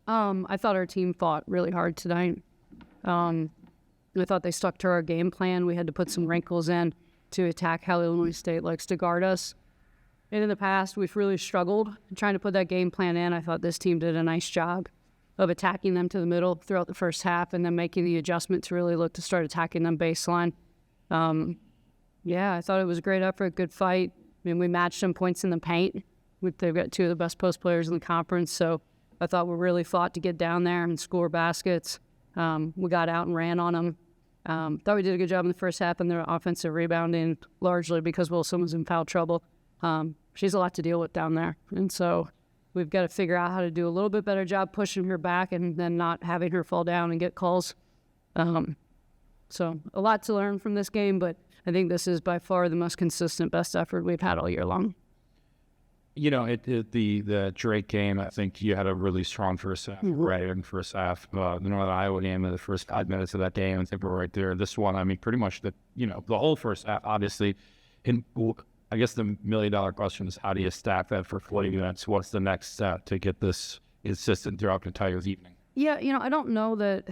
I thought our team fought really hard tonight. I thought they stuck to our game plan. We had to put some wrinkles in to attack how Illinois State likes to guard us. And in the past, we've really struggled trying to put that game plan in. I thought this team did a nice job of attacking them to the middle throughout the first half and then making the adjustment to really look to start attacking them baseline. I thought it was a great effort, good fight. I mean, we matched them points in the paint. They've got two of the best post players in the conference, so I thought we really fought to get down there and score baskets. We got out and ran on them. Thought we did a good job in the first half in their offensive rebounding, largely because Wilson was in foul trouble. She's a lot to deal with down there, and so we've got to figure out how to do a little bit better job pushing her back and then not having her fall down and get calls. So a lot to learn from this game, but I think this is by far the most consistent, best effort we've had all year long. You know, the Drake game, I think you had a really strong first half, right? In the first half, the Northern Iowa game, in the first 5 minutes of that game, I think we're right there. This one, I mean, pretty much the whole first half, obviously. And I guess the $1 million question is, how do you stack that for 40 minutes? What's the next step to get this consistent throughout the entire evening? Yeah, I don't know that.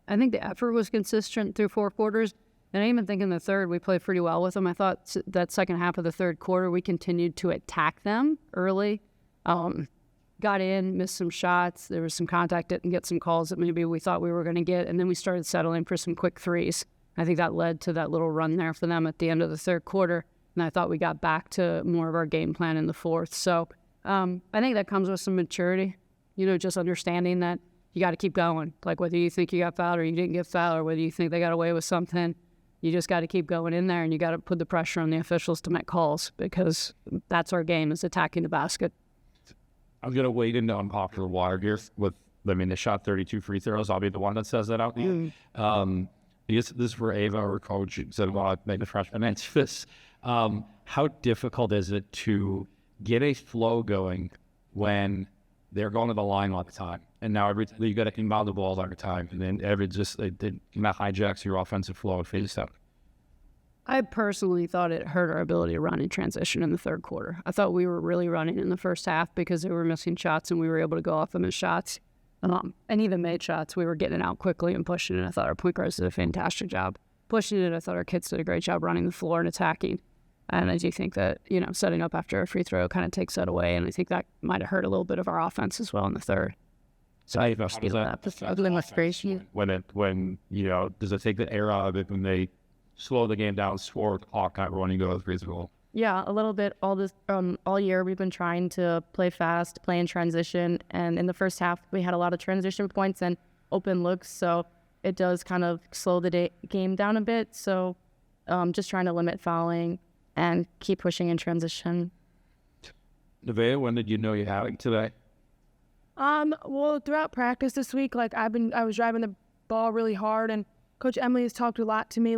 I think the effort was consistent through 4 quarters. And I even think in the third, we played pretty well with them. I thought that second half of the third quarter, we continued to attack them early. Got in, missed some shots. There was some contact, didn't get some calls that maybe we thought we were going to get. And then we started settling for some quick threes. I think that led to that little run there for them at the end of the third quarter. And I thought we got back to more of our game plan in the fourth. So I think that comes with some maturity, just understanding that you got to keep going. Like whether you think you got fouled or you didn't get fouled, or whether you think they got away with something, you just got to keep going in there, and you got to put the pressure on the officials to make calls, because that's our game, is attacking the basket. I'm going to wade into unpopular water here they shot 32 free throws. I'll be the one that says that out loud. This is for Ava, our coach, said, well, I made the freshman answer this. How difficult is it to get a flow going when they're going to the line all the time, and now you got to inbound the ball all the time, and then it hijacks your offensive flow and fades out? I personally thought it hurt our ability to run in transition in the third quarter. I thought we were really running in the first half because they were missing shots, and we were able to go off them as shots, and even made shots. We were getting out quickly and pushing it. I thought our point guards did a fantastic job pushing it. I thought our kids did a great job running the floor and attacking. And I do think that, setting up after a free throw kind of takes that away. And I think that might have hurt a little bit of our offense as well in the third. So I feel that. When does it take the air out of it when they slow the game down, score, clock not running, go to the free throw? Yeah, a little bit. All year we've been trying to play fast, play in transition. And in the first half, we had a lot of transition points and open looks. So it does kind of slow the game down a bit. So just trying to limit fouling and keep pushing in transition. Nevaeh, when did you know you had it today? Well, throughout practice this week, I was driving the ball really hard, and Coach Emily has talked a lot to me,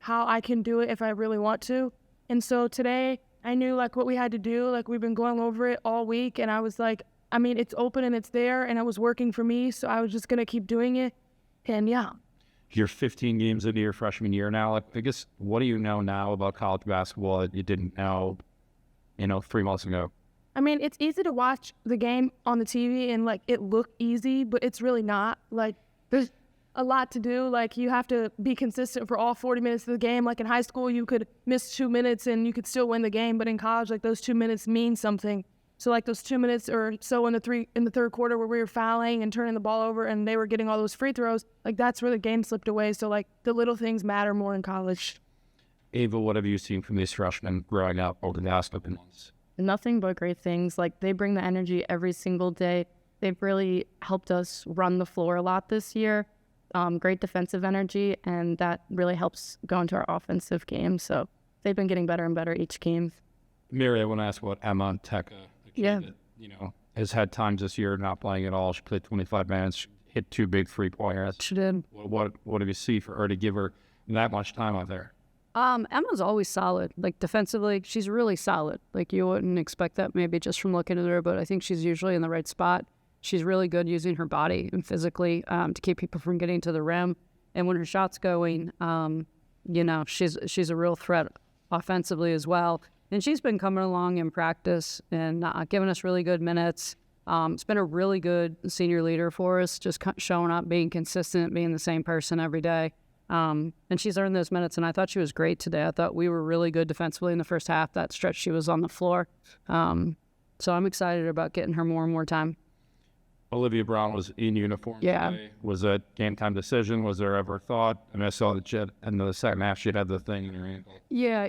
how I can do it if I really want to. And so today, I knew, what we had to do. We've been going over it all week, and I was it's open and it's there, and it was working for me, so I was just going to keep doing it. And, yeah. You're 15 games into your freshman year now. I guess, what do you know now about college basketball that you didn't know, 3 months ago? I mean, it's easy to watch the game on the TV and, it look easy, but it's really not. There's a lot to do. You have to be consistent for all 40 minutes of the game. In high school, you could miss 2 minutes and you could still win the game, but in college, those 2 minutes mean something. So, those 2 minutes or so in the third quarter where we were fouling and turning the ball over and they were getting all those free throws, that's where the game slipped away. So, the little things matter more in college. Ava, what have you seen from these freshmen growing up over the last couple months? Nothing but great things. They bring the energy every single day. They've really helped us run the floor a lot this year. Great defensive energy, and that really helps go into our offensive game. So they've been getting better and better each game. Mary, I want to ask about Emma Teka. Yeah. That, has had times this year not playing at all. She played 25 minutes, hit 2 big 3-pointers. She did. What do you see for her to give her that much time out there? Emma's always solid. Defensively, she's really solid. You wouldn't expect that maybe just from looking at her, but I think she's usually in the right spot. She's really good using her body and physically to keep people from getting to the rim. And when her shot's going, she's a real threat offensively as well. And she's been coming along in practice and giving us really good minutes. It's been a really good senior leader for us, just showing up, being consistent, being the same person every day. And she's earned those minutes, and I thought she was great today. I thought we were really good defensively in the first half. That stretch she was on the floor. So I'm excited about getting her more and more time. Olivia Brown was in uniform today. Was it game time decision? Was there ever thought? I mean, I saw that in the second half she had the thing in her ankle. Yeah,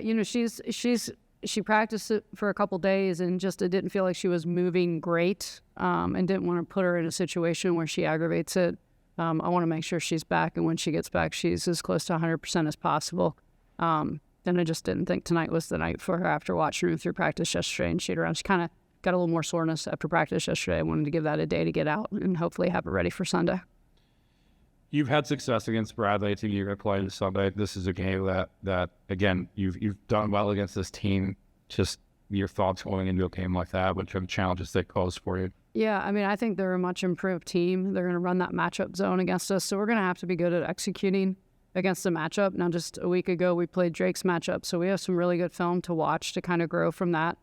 she practiced it for a couple days and just it didn't feel like she was moving great, and didn't want to put her in a situation where she aggravates it. I want to make sure she's back, and when she gets back, she's as close to 100% as possible. And I just didn't think tonight was the night for her after watching her through practice yesterday and shoot around. She kind of got a little more soreness after practice yesterday. I wanted to give that a day to get out and hopefully have it ready for Sunday. You've had success against Bradley. I think you're going to play this Sunday. This is a game that again, you've done well against this team. Just your thoughts going into a game like that, what kind of challenges they pose for you? Yeah, I mean, I think they're a much improved team. They're going to run that matchup zone against us, so we're going to have to be good at executing against the matchup. Now, just a week ago, we played Drake's matchup, so we have some really good film to watch to kind of grow from that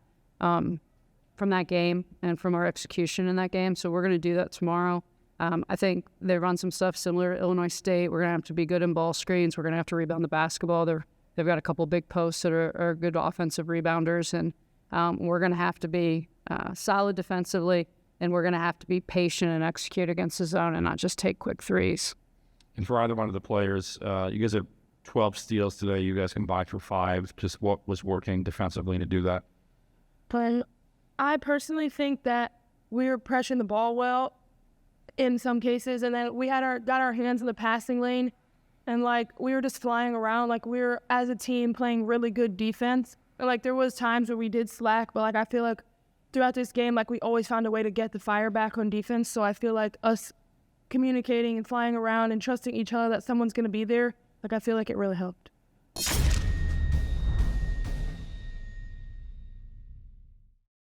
game and from our execution in that game. So we're going to do that tomorrow. I think they run some stuff similar to Illinois State. We're going to have to be good in ball screens. We're going to have to rebound the basketball. They've got a couple big posts that are good offensive rebounders, and we're going to have to be solid defensively, and we're going to have to be patient and execute against the zone and not just take quick threes. And for either one of the players, you guys have 12 steals today. You guys combined for 5. Just what was working defensively to do that? But I personally think that we were pressuring the ball well in some cases, and then we had got our hands in the passing lane, and like we were just flying around. Like we were as a team playing really good defense. And like there was times where we did slack, but like I feel like throughout this game, like we always found a way to get the fire back on defense. So I feel like us communicating and flying around and trusting each other that someone's going to be there, like I feel like it really helped.